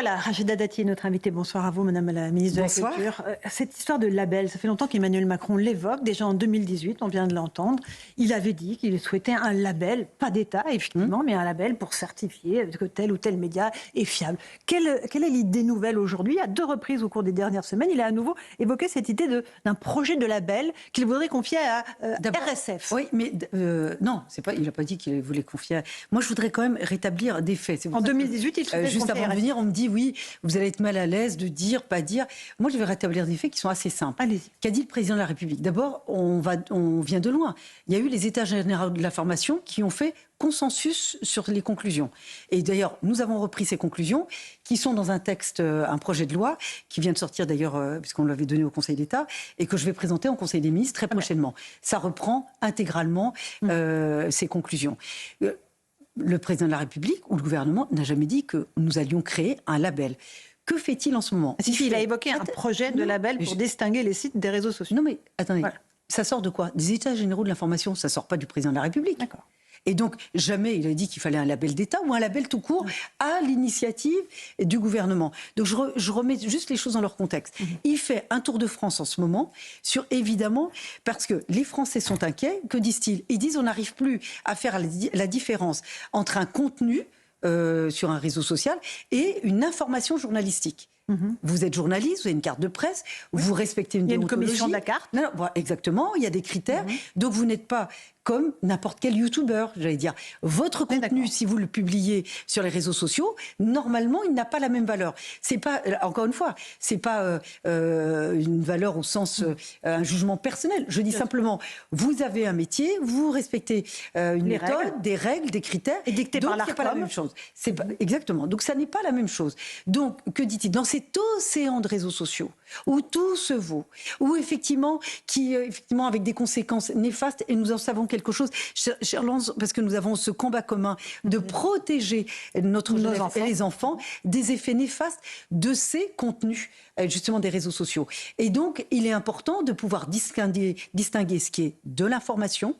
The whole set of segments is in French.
Voilà, Rachida Dati est notre invitée. Bonsoir à vous, Madame la ministre de la Culture. Cette histoire de label, ça fait longtemps qu'Emmanuel Macron l'évoque. Déjà en 2018, on vient de l'entendre. Il avait dit qu'il souhaitait un label, pas d'État, effectivement, mais un label pour certifier que tel ou tel média est fiable. Quelle est l'idée nouvelle aujourd'hui? À 2 reprises au cours des dernières semaines, il a à nouveau évoqué cette idée d'un projet de label qu'il voudrait confier à RSF. Oui, mais non, il n'a pas dit qu'il voulait confier. Moi, je voudrais quand même rétablir des faits. En 2018, il souhaitait juste avant de venir, on me dit oui, vous allez être mal à l'aise de dire, pas dire. Moi, je vais rétablir des faits qui sont assez simples. Allez-y. Qu'a dit le président de la République? D'abord, on vient de loin. Il y a eu les États généraux de l'information qui ont fait consensus sur les conclusions. Et d'ailleurs, nous avons repris ces conclusions qui sont dans un texte, un projet de loi qui vient de sortir d'ailleurs, puisqu'on l'avait donné au Conseil d'État, et que je vais présenter en Conseil des ministres très prochainement. Ça reprend intégralement ces conclusions. Le président de la République ou le gouvernement n'a jamais dit que nous allions créer un label. Que fait-il en ce moment? Il a évoqué un projet de label pour distinguer les sites des réseaux sociaux. Non mais attendez, ça sort de quoi? Des États généraux de l'information, ça sort pas du président de la République. D'accord. Et donc, jamais il a dit qu'il fallait un label d'État ou un label tout court à l'initiative du gouvernement. Donc, je remets juste les choses dans leur contexte. Il fait un tour de France en ce moment sur, évidemment, parce que les Français sont inquiets. Que disent-ils? Ils disent on n'arrive plus à faire la différence entre un contenu sur un réseau social et une information journalistique. Vous êtes journaliste, vous avez une carte de presse, vous respectez une déontologie. Il y a une commission de la carte. Non, exactement, il y a des critères. Donc vous n'êtes pas comme n'importe quel youtubeur, j'allais dire. Votre contenu, si vous le publiez sur les réseaux sociaux, normalement, il n'a pas la même valeur. C'est pas, encore une fois, c'est pas une valeur au sens un jugement personnel. Je dis simplement, vous avez un métier, vous respectez une méthode, des règles, des critères. Et dicté par l'ARCOM. C'est pas la même chose. C'est pas, exactement. Donc ça n'est pas la même chose. Donc que dit-il? Dans cet océan de réseaux sociaux où tout se vaut, où effectivement, avec des conséquences néfastes, et nous en savons quelque chose, cher Lance, parce que nous avons ce combat commun de protéger notre jeunesse et les enfants des effets néfastes de ces contenus, justement des réseaux sociaux. Et donc, il est important de pouvoir distinguer ce qui est de l'information,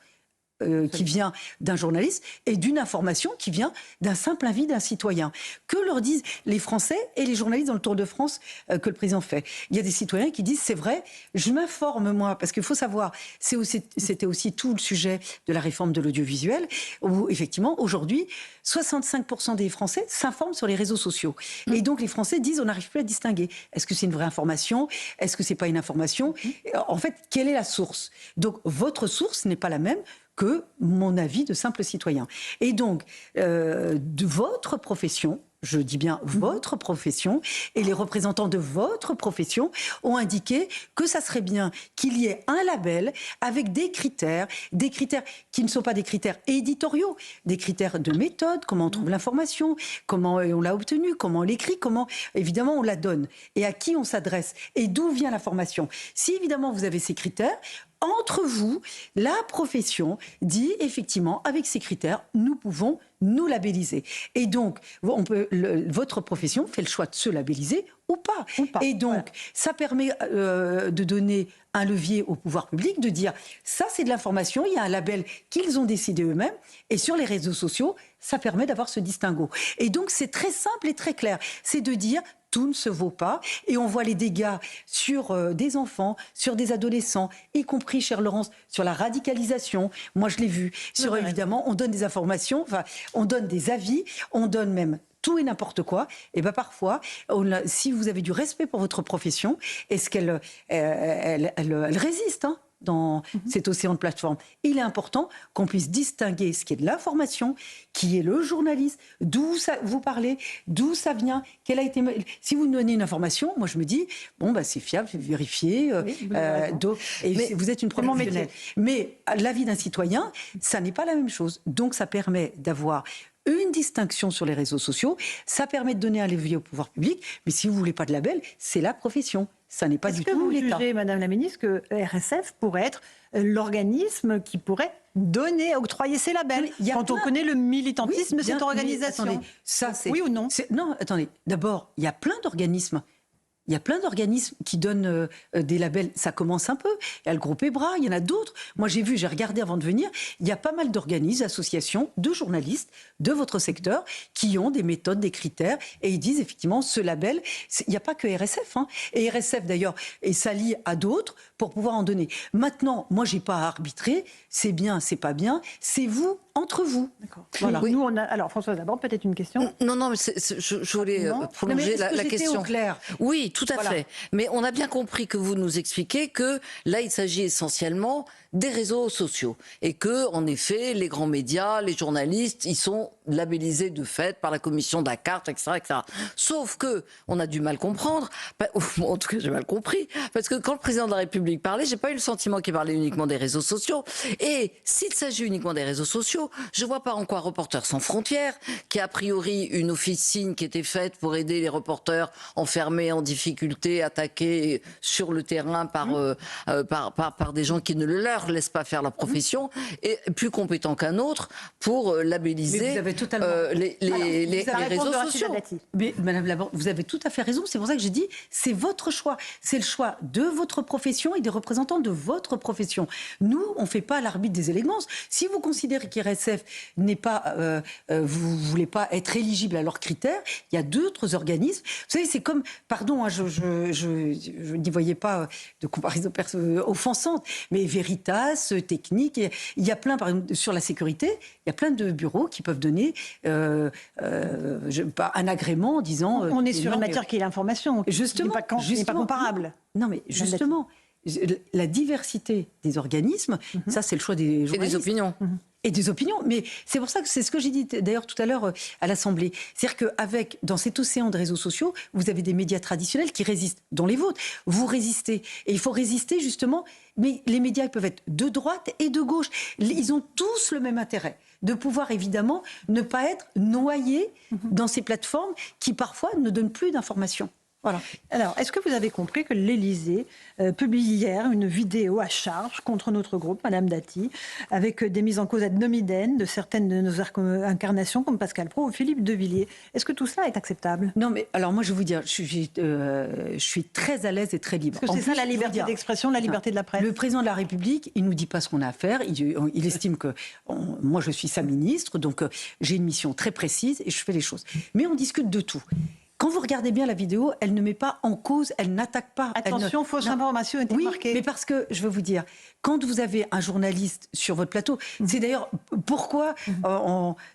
qui vient d'un journaliste et d'une information qui vient d'un simple avis d'un citoyen. Que leur disent les Français et les journalistes dans le Tour de France que le président fait? Il y a des citoyens qui disent c'est vrai, je m'informe moi, parce qu'il faut savoir, c'était aussi tout le sujet de la réforme de l'audiovisuel, où effectivement aujourd'hui 65% des Français s'informent sur les réseaux sociaux. Et donc les Français disent on n'arrive plus à distinguer. Est-ce que c'est une vraie information? Est-ce que c'est pas une information? En fait, quelle est la source? Donc votre source n'est pas la même que mon avis de simple citoyen. Et donc, de votre profession, je dis bien votre profession, et les représentants de votre profession ont indiqué que ça serait bien qu'il y ait un label avec des critères qui ne sont pas des critères éditoriaux, des critères de méthode, comment on trouve l'information, comment on l'a obtenue, comment on l'écrit, comment évidemment on la donne, et à qui on s'adresse, et d'où vient l'information. Si évidemment vous avez ces critères, entre vous, la profession dit effectivement, avec ces critères, nous pouvons nous labelliser. Et donc, votre profession fait le choix de se labelliser ou pas. Et donc, ça permet de donner un levier au pouvoir public, de dire, ça c'est de l'information, il y a un label qu'ils ont décidé eux-mêmes, et sur les réseaux sociaux, ça permet d'avoir ce distinguo. Et donc, c'est très simple et très clair. C'est de dire, tout ne se vaut pas, et on voit les dégâts sur des enfants, sur des adolescents, y compris, chère Laurence, sur la radicalisation. Moi, je l'ai vu. Sur, évidemment, on donne des informations, enfin, on donne des avis, on donne même tout et n'importe quoi. Et bien parfois, si vous avez du respect pour votre profession, est-ce qu'elle résiste dans cet océan de plateformes. Il est important qu'on puisse distinguer ce qui est de l'information, qui est le journaliste, d'où vous parlez, d'où ça vient, quelle a été... Si vous donnez une information, moi je me dis, bon, bah, c'est fiable, c'est vérifié, et vous êtes une professionnelle. Mais l'avis d'un citoyen, ça n'est pas la même chose. Donc ça permet d'avoir une distinction sur les réseaux sociaux, ça permet de donner un levier au pouvoir public, mais si vous ne voulez pas de label, c'est la profession. Ça n'est pas du tout l'État. Est-ce que vous jugez, Madame la Ministre, que RSF pourrait être l'organisme qui pourrait octroyer ces labels, quand on connaît le militantisme de cette organisation? Attendez, ça c'est... Oui ou non? Non, attendez. D'abord, il y a plein d'organismes Il y a plein d'organismes qui donnent des labels. Ça commence un peu. Il y a le groupe EBRA, il y en a d'autres. Moi, j'ai regardé avant de venir, il y a pas mal d'organismes, associations, de journalistes de votre secteur qui ont des méthodes, des critères, et ils disent effectivement, ce label, il n'y a pas que RSF. Hein. Et RSF, d'ailleurs, s'allie à d'autres pour pouvoir en donner. Maintenant, moi, je n'ai pas à arbitrer. C'est bien, c'est pas bien. C'est vous, entre vous. D'accord. Voilà. Oui. Nous, on a... Alors, Françoise, d'abord, peut-être une question. Non, mais je voulais prolonger la question. Au clair. Oui, tout à fait. Mais on a bien compris que vous nous expliquez que là, il s'agit essentiellement des réseaux sociaux et que, en effet, les grands médias, les journalistes, ils sont labellisés de fait par la commission de la carte, etc., etc. Sauf que on a du mal comprendre, en tout cas j'ai mal compris, parce que quand le président de la République parlait, j'ai pas eu le sentiment qu'il parlait uniquement des réseaux sociaux. Et s'il s'agit uniquement des réseaux sociaux, je vois pas en quoi Reporters sans frontières, qui a a priori une officine qui était faite pour aider les reporters enfermés en difficulté, attaqués sur le terrain par des gens qui ne leur laissent pas faire leur profession, et plus compétents qu'un autre pour labelliser les réseaux sociaux. Mais Madame Laborde, vous avez tout à fait raison. C'est pour ça que j'ai dit, c'est votre choix. C'est le choix de votre profession et des représentants de votre profession. Nous, on ne fait pas l'arbitre des élégances. Si vous considérez qu'IRSF n'est pas, vous ne voulez pas être éligible à leurs critères, il y a d'autres organismes. Vous savez, c'est comme, pardon, hein, je n'y voyais pas de comparaison offensante, mais Veritas, Technique, il y a plein, par exemple, sur la sécurité, il y a plein de bureaux qui peuvent donner un agrément en disant... on est sur une matière qui est l'information, justement, qui n'est pas comparable. Non, mais justement, la diversité des organismes, ça c'est le choix des journalistes. Et des opinions. Et des opinions, mais c'est pour ça que c'est ce que j'ai dit d'ailleurs tout à l'heure à l'Assemblée. C'est-à-dire qu'avec, dans cet océan de réseaux sociaux, vous avez des médias traditionnels qui résistent, dont les vôtres. Vous résistez. Et il faut résister justement, mais les médias ils peuvent être de droite et de gauche. Ils ont tous le même intérêt de pouvoir évidemment ne pas être noyés dans ces plateformes qui parfois ne donnent plus d'informations. Voilà. Alors, est-ce que vous avez compris que l'Élysée publie hier une vidéo à charge contre notre groupe, Madame Dati, avec des mises en cause ad nominem de certaines de nos incarnations, comme Pascal Praud ou Philippe de Villiers. Est-ce que tout cela est acceptable? Non, mais alors moi, je vais vous dire, je suis très à l'aise et très libre. Parce que c'est ça la liberté d'expression, la liberté de la presse. Le président de la République, il nous dit pas ce qu'on a à faire. Il estime que moi, je suis sa ministre, donc j'ai une mission très précise et je fais les choses. Mais on discute de tout. Quand vous regardez bien la vidéo, elle ne met pas en cause, elle n'attaque pas. Attention, fausse information était marquée. Oui, mais parce que, je veux vous dire, quand vous avez un journaliste sur votre plateau, c'est d'ailleurs pourquoi,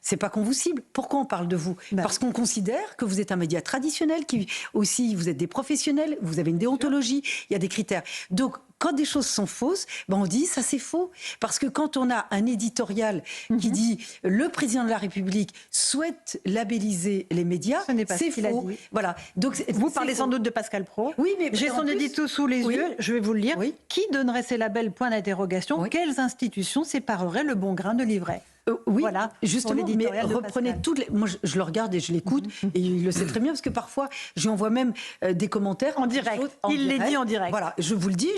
c'est pas qu'on vous cible, pourquoi on parle de vous? Parce qu'on considère que vous êtes un média traditionnel, qui aussi, vous êtes des professionnels, vous avez une déontologie, il y a des critères. Donc, quand des choses sont fausses, on dit ça c'est faux. Parce que quand on a un éditorial qui dit le président de la République souhaite labelliser les médias, c'est faux. Voilà. Donc, vous parlez sans doute de Pascal Praud. Oui, mais j'ai son édito sous les yeux, je vais vous le lire. Oui. Qui donnerait ces labels? Point d'interrogation. Oui. Quelles institutions sépareraient le bon grain de l'ivraie? Oui, voilà, justement, mais reprenez toutes les... Moi, je le regarde et je l'écoute, et il le sait très bien, parce que parfois, je lui envoie même des commentaires... En direct, il les dit en direct. Voilà, je vous le dis,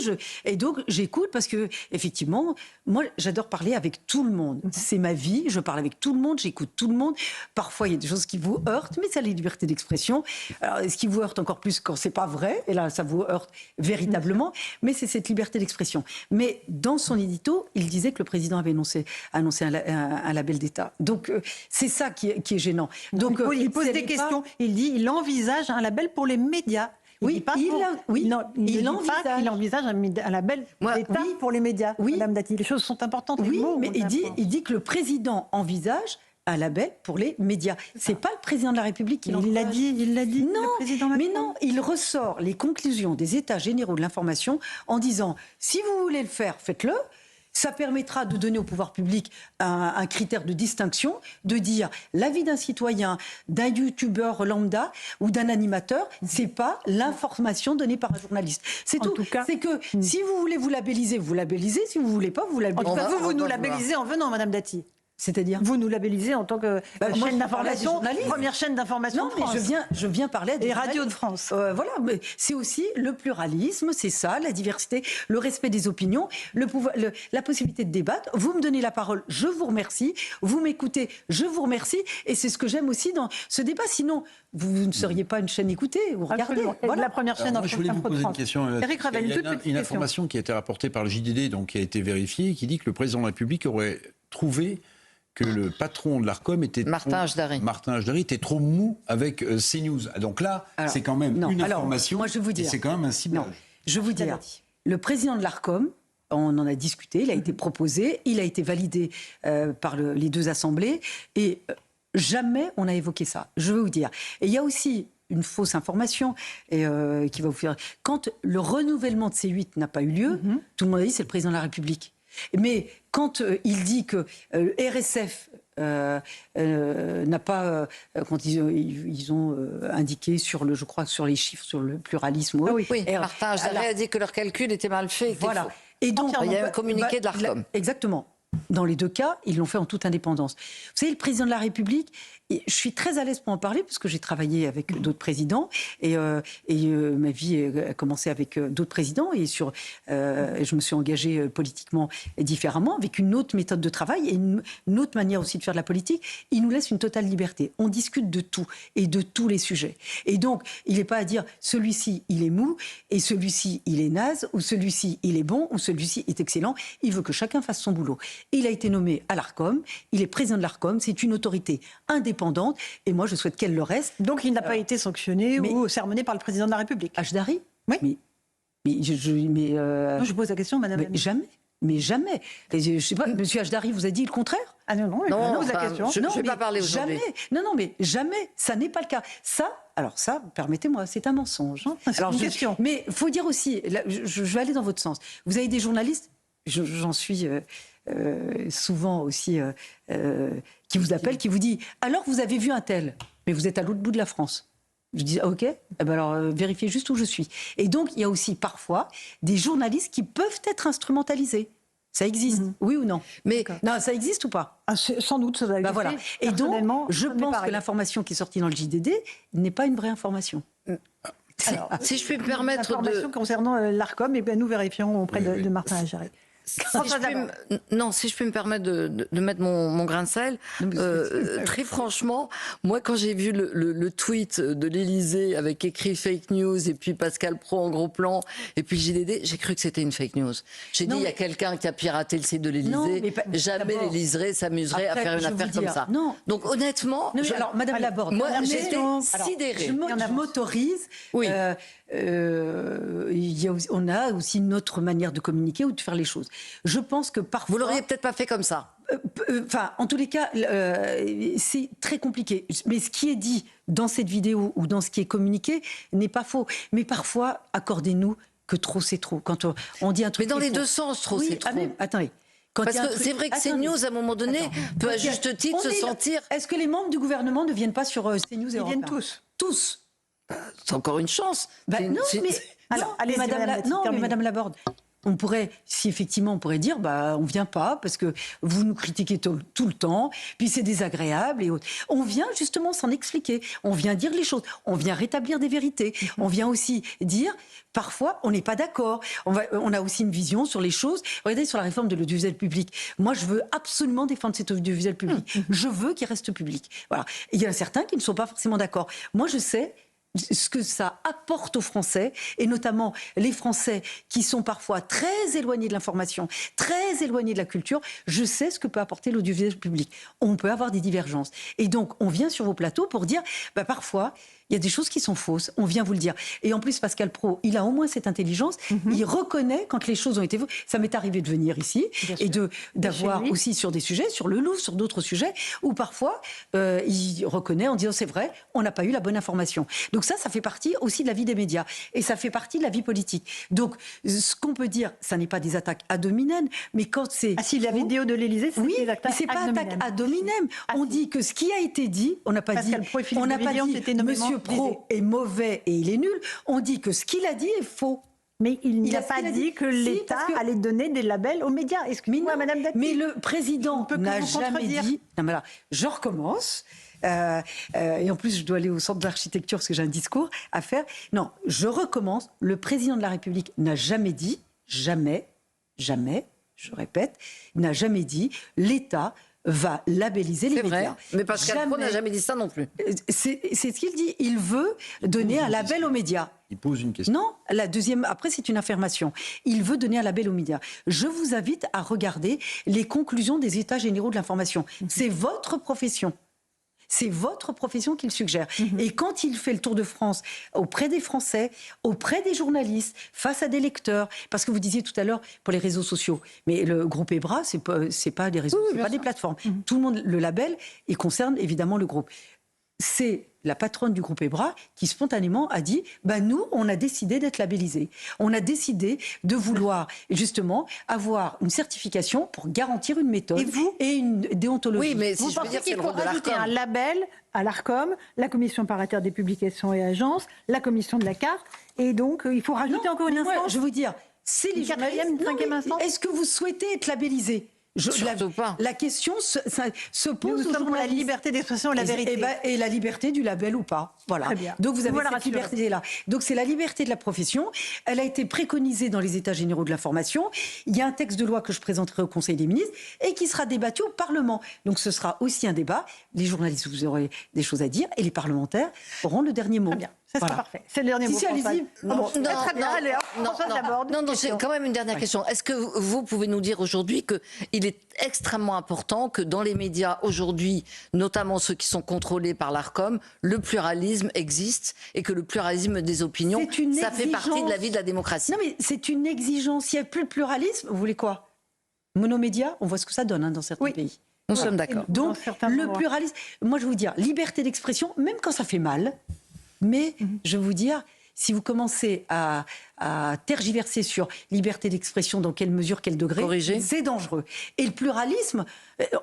et donc j'écoute, parce que, effectivement, moi, j'adore parler avec tout le monde. C'est ma vie, je parle avec tout le monde, j'écoute tout le monde. Parfois, il y a des choses qui vous heurtent, mais c'est la liberté d'expression. Alors, ce qui vous heurte encore plus quand c'est pas vrai, et là, ça vous heurte véritablement, mais c'est cette liberté d'expression. Mais dans son édito, il disait que le président avait annoncé un label d'État. Donc, c'est ça qui est gênant. Donc, il pose des questions. Il envisage un label pour les médias. Il envisage un label d'État pour les médias. Oui. Madame Dati, les choses sont importantes. Oui, mais il dit que le président envisage un label pour les médias. C'est pas le président de la République qui il l'a dit. Non, le président Macron. Mais non, il ressort les conclusions des États généraux de l'information en disant si vous voulez le faire, faites-le. Ça permettra de donner au pouvoir public un critère de distinction, de dire l'avis d'un citoyen, d'un youtubeur lambda ou d'un animateur, c'est pas l'information donnée par un journaliste. C'est tout. C'est que si vous voulez vous labelliser, si vous voulez pas, vous labellisez. En tout cas, vous nous labellisez en venant, Madame Dati. C'est-à-dire Vous nous labellisez en tant que moi, chaîne je parlais des d'information, journalistes. première chaîne d'information Non, de mais France. je viens parler des Et Radio journalistes. de France. Voilà, mais c'est aussi le pluralisme, c'est ça, la diversité, le respect des opinions, le pouvoir, la possibilité de débattre. Vous me donnez la parole, je vous remercie. Vous m'écoutez, je vous remercie. Et c'est ce que j'aime aussi dans ce débat. Sinon, vous ne seriez pas une chaîne écoutée ou regardez. Absolument. Et Voilà. la première chaîne Alors moi, je voulais vous Info de poser une France. question. Éric Revel, Il y a toute petite une question. information qui a été rapportée par le JDD, donc qui a été vérifiée, qui dit que le président de la République aurait trouvé que le patron de l'Arcom était Martin Hajdari était trop mou avec CNews. Donc là, Alors, c'est quand même non. une Alors, information. moi, je vais vous et dire. c'est quand même un Non, ciblage. je vais vous dire, le président de l'Arcom, on en a discuté, il a été proposé, il a été validé par les deux assemblées, et jamais on a évoqué ça. Je vais vous dire. Et il y a aussi une fausse information qui va vous faire. Quand le renouvellement de C8 n'a pas eu lieu, tout le monde a dit c'est le président de la République. Mais quand il dit que RSF n'a pas, quand ils ont indiqué je crois sur les chiffres, sur le pluralisme. Oui, Martin Hajdari a dit que leur calcul était mal fait. Voilà. Et donc, il y a un communiqué de l'Arcom. Exactement. Dans les deux cas, ils l'ont fait en toute indépendance. Vous savez, le président de la République, et je suis très à l'aise pour en parler parce que j'ai travaillé avec d'autres présidents et ma vie a commencé avec d'autres présidents et je me suis engagée politiquement différemment avec une autre méthode de travail et une autre manière aussi de faire de la politique. Il nous laisse une totale liberté. On discute de tout et de tous les sujets. Et donc, il n'est pas à dire celui-ci il est mou et celui-ci il est naze ou celui-ci il est bon ou celui-ci est excellent. Il veut que chacun fasse son boulot. Il a été nommé à l'Arcom, il est président de l'Arcom, c'est une autorité indépendante et moi je souhaite qu'elle le reste. Donc il n'a pas été sanctionné ou sermonné par le président de la République. Hajdari ? Oui. Non, je pose la question, madame. Mais jamais. Je sais pas, monsieur Hajdari vous a dit le contraire ? Ah non, je pose la question. Je ne vais pas parler aujourd'hui. Jamais. Non, mais jamais. Ça n'est pas le cas. Alors ça, permettez-moi, c'est un mensonge. C'est une question. Mais il faut dire aussi, là, je vais aller dans votre sens. Vous avez des journalistes, j'en suis souvent aussi, qui vous appellent, qui vous disent « Alors, vous avez vu un tel, mais vous êtes à l'autre bout de la France ». Je dis ah, « Ok, eh ben alors vérifiez juste où je suis ». Et donc, il y a aussi parfois des journalistes qui peuvent être instrumentalisés. Ça existe, oui ou non? Mais non, ça existe ou pas? Sans doute, ça doit exister. Voilà. Et donc, je pense que l'information qui est sortie dans le JDD n'est pas une vraie information. Alors, si je puis me permettre information concernant l'Arcom, nous vérifierons auprès de Martin Hajdari. Si je peux me permettre de mettre mon grain de sel, très franchement, moi quand j'ai vu le tweet de l'Élysée avec écrit fake news et puis Pascal Praud en gros plan et puis le JDD, j'ai cru que c'était une fake news. J'ai dit il y a quelqu'un qui a piraté le site de l'Élysée. Jamais l'Élysée s'amuserait à faire une affaire comme ça. Non. Donc honnêtement, alors Madame Laborde, moi j'étais sidérée. Je m'autorise. Oui. On a aussi une autre manière de communiquer ou de faire les choses. Je pense que parfois... Vous l'auriez peut-être pas fait comme ça. Enfin, en tous les cas, c'est très compliqué. Mais ce qui est dit dans cette vidéo ou dans ce qui est communiqué n'est pas faux. Mais parfois, accordez-nous que trop c'est trop. Quand on dit un truc... Mais dans les deux sens, trop c'est trop. Attendez. Parce que c'est vrai que CNews, à un moment donné, peut à juste titre se sentir... Est-ce que les membres du gouvernement ne viennent pas sur CNews et Ils viennent tous. Tous. C'est encore une chance. Madame Laborde, on pourrait, si effectivement on pourrait dire, on vient pas parce que vous nous critiquez tout le temps, puis c'est désagréable et autres. On vient justement s'en expliquer, on vient dire les choses, on vient rétablir des vérités, on vient aussi dire, parfois on n'est pas d'accord, on a aussi une vision sur les choses. Regardez sur la réforme de l'audiovisuel public. Moi je veux absolument défendre cet audiovisuel public. Je veux qu'il reste public. Voilà. Et il y en a certains qui ne sont pas forcément d'accord. Moi je sais ce que ça apporte aux Français, et notamment les Français qui sont parfois très éloignés de l'information, très éloignés de la culture, je sais ce que peut apporter l'audiovisuel public. On peut avoir des divergences. Et donc, on vient sur vos plateaux pour dire, parfois, il y a des choses qui sont fausses, on vient vous le dire. Et en plus, Pascal Praud, il a au moins cette intelligence, il reconnaît quand les choses ont été fausses. Ça m'est arrivé de venir ici et d'avoir aussi sur des sujets, sur le Louvre, sur d'autres sujets, où parfois, il reconnaît en disant c'est vrai, on n'a pas eu la bonne information. Donc ça fait partie aussi de la vie des médias et ça fait partie de la vie politique. Donc, ce qu'on peut dire, ça n'est pas des attaques ad hominem, mais quand c'est... Ah si, la vidéo de l'Élysée, c'est des attaques c'est pas attaque ad hominem. On dit que ce qui a été dit, on n'a pas dit... On n'a pas dit Monsieur Praud est mauvais et il est nul. On dit que ce qu'il a dit est faux. Mais il n'a ce pas qu'il a dit que Si, l'État parce que- allait donner des labels aux médias. Excusez-moi, non, Madame Dati. mais le président peut que n'a vous jamais contredire. dit... Non, mais là, je recommence. Et en plus, je dois aller au centre d'architecture parce que j'ai un discours à faire. Non, je recommence. Le président de la République n'a jamais dit, jamais, je répète, n'a jamais dit, l'État va labelliser les C'est vrai, médias. mais Pascal Pro n'a jamais dit ça non plus. C'est ce qu'il dit. Il veut donner un label aux médias. Il pose une question. Non, la deuxième, après c'est une affirmation. Il veut donner un label aux médias. Je vous invite à regarder les conclusions des États généraux de l'information. C'est votre profession. C'est votre profession qu'il suggère. Et quand il fait le tour de France auprès des Français, auprès des journalistes, face à des lecteurs, parce que vous disiez tout à l'heure pour les réseaux sociaux, mais le groupe EBRA, c'est pas des réseaux, c'est pas des plateformes. Tout le monde, le label, il concerne évidemment le groupe. C'est la patronne du groupe EBRA qui spontanément a dit nous, on a décidé d'être labellisés. On a décidé de vouloir justement avoir une certification pour garantir une méthode et une déontologie. Oui, mais si Vous je veux pensez dire, c'est qu'il le faut rôle de rajouter un l'ARCOM. label à l'ARCOM, la Commission paritaire des publications et agences, la Commission de la carte, et donc il faut rajouter encore une Mais moi, instance. je veux dire, c'est les Une quatrième, journalistes. une cinquième mais instance. Est-ce que vous souhaitez être labellisé? Surtout pas. La question se Nous pose aux sommes pour la journalistes. liberté d'expression et la vérité. Et la liberté du label ou pas. Voilà. Très bien. Donc vous avez Voilà, cette rassurez. liberté-là. Donc c'est la liberté de la profession. Elle a été préconisée dans les États généraux de l'information. Il y a un texte de loi que je présenterai au Conseil des ministres et qui sera débattu au Parlement. Donc ce sera aussi un débat. Les journalistes, vous aurez des choses à dire et les parlementaires auront le dernier mot. Très bien, ça sera Voilà. parfait. C'est le dernier mot. Si, allez-y. Françoise. Non, Bon, très bien, allez, Françoise d'abord. Non, j'ai quand même une dernière question. Est-ce que vous pouvez nous dire aujourd'hui qu'il est extrêmement important que dans les médias aujourd'hui, notamment ceux qui sont contrôlés par l'ARCOM, le pluralisme existe et que le pluralisme des opinions, C'est une ça fait partie de la vie de la démocratie? Non, mais c'est une exigence. S'il n'y a plus de pluralisme, vous voulez quoi? Monomédia, on voit ce que ça donne dans certains pays. Nous sommes d'accord. Dans Donc, certains le endroits. pluralisme, moi je vais vous dire, liberté d'expression, même quand ça fait mal, mais je vais vous dire, si vous commencez à tergiverser sur liberté d'expression, dans quelle mesure, quel degré, Corriger. c'est dangereux. Et le pluralisme,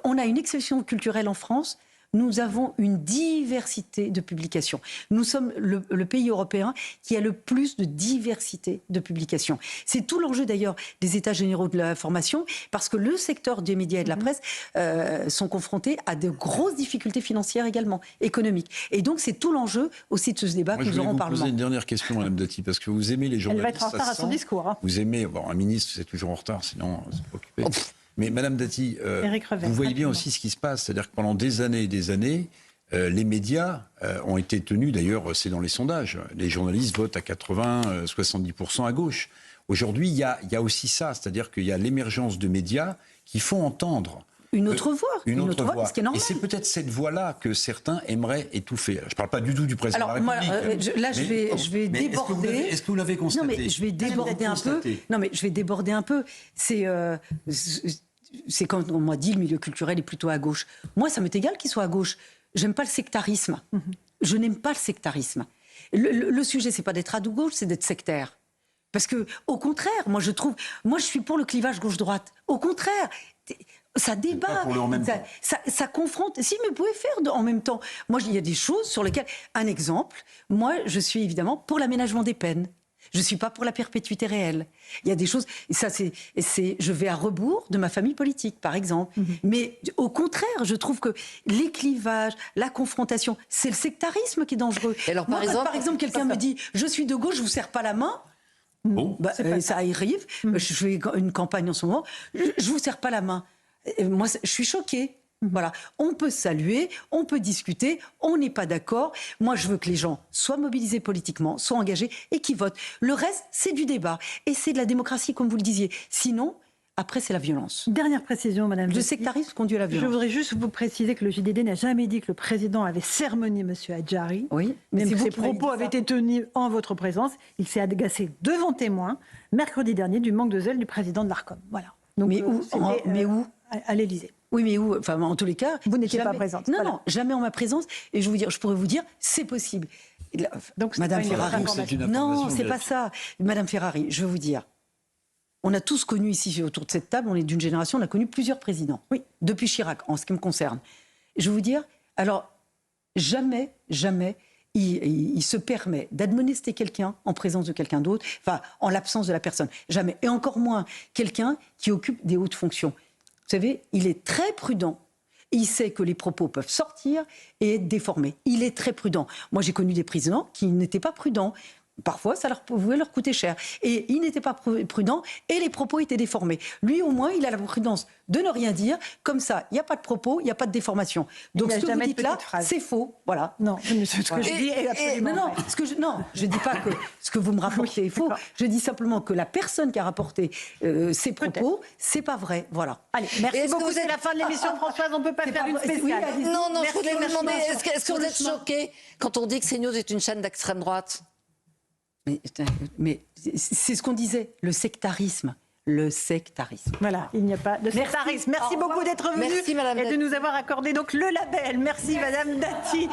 on a une expression culturelle en France. Nous avons une diversité de publications. Nous sommes le pays européen qui a le plus de diversité de publications. C'est tout l'enjeu d'ailleurs des États généraux de l'information, parce que le secteur des médias et de la presse sont confrontés à de grosses difficultés financières également, économiques. Et donc c'est tout l'enjeu aussi de ce débat Moi, que je nous voulais aurons au vous Parlement. poser une dernière question, Madame Dati, parce que vous aimez les Elle journalistes. va être en ça retard à se son sent. discours. Hein. Vous aimez, bon, un ministre, c'est toujours en retard, sinon c'est pas occupé. Mais Madame Dati, Éric Revel, vous voyez bien rapidement. aussi ce qui se passe, c'est-à-dire que pendant des années et des années, les médias ont été tenus, d'ailleurs, c'est dans les sondages, les journalistes votent à 80, 70% à gauche. Aujourd'hui, il y a aussi ça, c'est-à-dire qu'il y a l'émergence de médias qui font entendre Une autre voix, une autre voix. ce qui est normal. Et c'est peut-être cette voix-là que certains aimeraient étouffer. Je ne parle pas du tout du président Alors, de la moi, République. je vais mais déborder. Est-ce que vous l'avez constaté? Non, mais je vais déborder un peu. Non, mais je vais déborder un peu. C'est quand on m'a dit le milieu culturel est plutôt à gauche. Moi, ça m'est égal qu'il soit à gauche. J'aime pas le sectarisme. Je n'aime pas le sectarisme. Le sujet, c'est pas d'être à gauche, c'est d'être sectaire. Parce que, au contraire, moi, je suis pour le clivage gauche-droite. Au contraire. Ça débat, pas pour le en même temps. ça confronte. Si, mais vous pouvez faire en même temps. Moi, il y a des choses sur lesquelles... Un exemple, moi, je suis évidemment pour l'aménagement des peines. Je ne suis pas pour la perpétuité réelle. Il y a des choses... Et ça, je vais à rebours de ma famille politique, par exemple. Mais au contraire, je trouve que les clivages, la confrontation, c'est le sectarisme qui est dangereux. Et alors, Moi, par exemple, quelqu'un me dit « Je suis de gauche, je ne vous serre pas la main ». Bon. Ça arrive. Je fais une campagne en ce moment. Je ne vous serre pas la main. Moi, je suis choquée. Voilà. On peut saluer, on peut discuter, on n'est pas d'accord. Moi, je veux que les gens soient mobilisés politiquement, soient engagés et qui votent. Le reste, c'est du débat. Et c'est de la démocratie, comme vous le disiez. Sinon, après, c'est la violence. Dernière précision, Madame. Le Dati. sectarisme conduit à la Je violence. voudrais juste vous préciser que le JDD n'a jamais dit que le président avait sermonné M. Hadjari. Oui, Même c'est que vous ses qui m'avez propos dit ça. avaient été tenus en votre présence. Il s'est agacé devant témoins mercredi dernier du manque de zèle du président de l'ARCOM. Voilà. Donc, Mais où c'était, Mais où à l'Élysée. Oui, mais où? Enfin, en tous les cas, Vous n'étiez pas jamais- présente. Non, Voilà. non, jamais en ma présence. Et je pourrais vous dire, c'est possible. Et là, Donc, c'est Madame pas une Ferrari. information. C'est une Non, information c'est pas vérifiée. ça. Madame Ferrari, je vais vous dire. On a tous connu ici, autour de cette table, on est d'une génération, on a connu plusieurs présidents. Oui, depuis Chirac, en ce qui me concerne. Je vais vous dire, alors, jamais, il se permet d'admonester quelqu'un en présence de quelqu'un d'autre, enfin, en l'absence de la personne. Jamais. Et encore moins quelqu'un qui occupe des hautes fonctions. Vous savez, il est très prudent. Il sait que les propos peuvent sortir et être déformés. Il est très prudent. Moi, j'ai connu des présidents qui n'étaient pas prudents. Parfois, ça pouvait leur coûter cher. Et ils n'étaient pas prudents et les propos étaient déformés. Lui, au moins, il a la prudence de ne rien dire. Comme ça, il n'y a pas de propos, il n'y a pas de déformation. Donc, ce que vous dites là, c'est faux. Voilà. Non, ce que je dis est absolument non, je ne dis pas que ce que vous me rapportez est faux. Je dis simplement que la personne qui a rapporté ces propos, c'est pas vrai. Voilà. Allez, merci beaucoup. C'est la fin de l'émission, Françoise. On ne peut pas faire une spéciale. Non, je voulais vous demander, est-ce que vous êtes choqués quand on dit que CNews est une chaîne d'extrême droite ? Mais c'est ce qu'on disait, le sectarisme. Le sectarisme. Voilà, il n'y a pas de sectarisme. Merci beaucoup d'être venu et de nous avoir accordé donc le label. Merci Madame Dati.